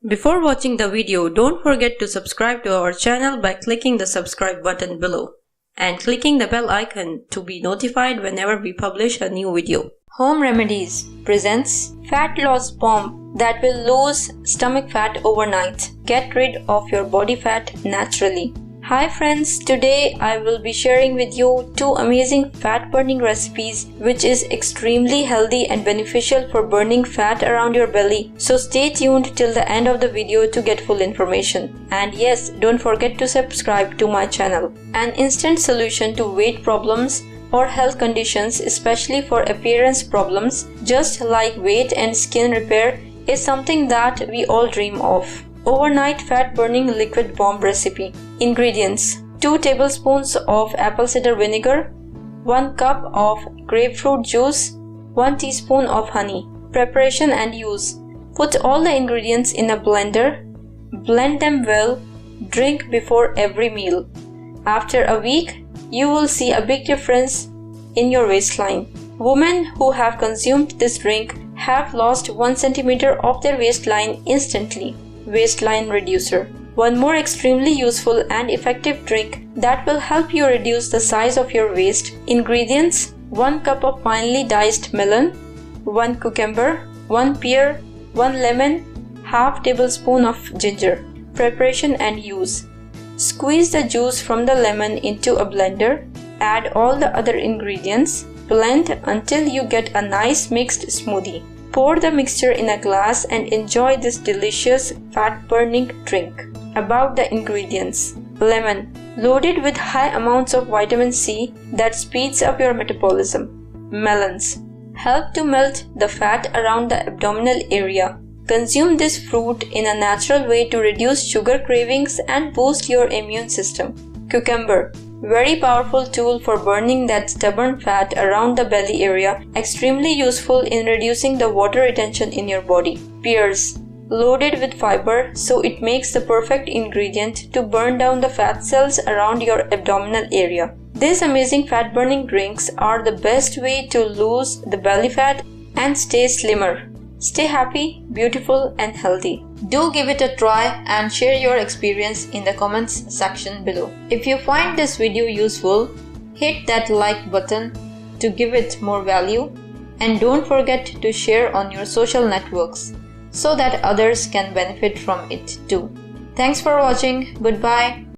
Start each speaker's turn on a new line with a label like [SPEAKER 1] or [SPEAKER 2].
[SPEAKER 1] Before watching the video, don't forget to subscribe to our channel by clicking the subscribe button below and clicking the bell icon to be notified whenever we publish a new video. Home Remedies presents Fat Loss Bomb that will lose stomach fat overnight. Get rid of your body fat naturally. Hi friends, today I will be sharing with you two amazing fat burning recipes which is extremely healthy and beneficial for burning fat around your belly. So stay tuned till the end of the video to get full information. And yes, don't forget to subscribe to my channel. An instant solution to weight problems or health conditions, especially for appearance problems, just like weight and skin repair, is something that we all dream of. Overnight fat burning liquid bomb recipe. Ingredients: 2 tablespoons of apple cider vinegar, 1 cup of grapefruit juice, 1 teaspoon of honey. Preparation and use: put all the ingredients in a blender, blend them well, drink before every meal. After a week, you will see a big difference in your waistline. Women who have consumed this drink have lost 1 centimeter of their waistline instantly. Waistline Reducer. One more extremely useful and effective drink that will help you reduce the size of your waist. Ingredients: 1 cup of finely diced melon, 1 cucumber, 1 pear, 1 lemon, half tablespoon of ginger. Preparation and use: squeeze the juice from the lemon into a blender, add all the other ingredients, blend until you get a nice mixed smoothie. Pour the mixture in a glass and enjoy this delicious fat-burning drink. About the ingredients: lemon, loaded with high amounts of vitamin C that speeds up your metabolism. Melons, help to melt the fat around the abdominal area. Consume this fruit in a natural way to reduce sugar cravings and boost your immune system. Cucumber, very powerful tool for burning that stubborn fat around the belly area, extremely useful in reducing the water retention in your body. Pears, loaded with fiber, so it makes the perfect ingredient to burn down the fat cells around your abdominal area. These amazing fat burning drinks are the best way to lose the belly fat and stay slimmer. Stay happy, beautiful and healthy. Do give it a try and share your experience in the comments section below. If you find this video useful, hit that like button to give it more value, and don't forget to share on your social networks so that others can benefit from it too. Thanks for watching. Goodbye.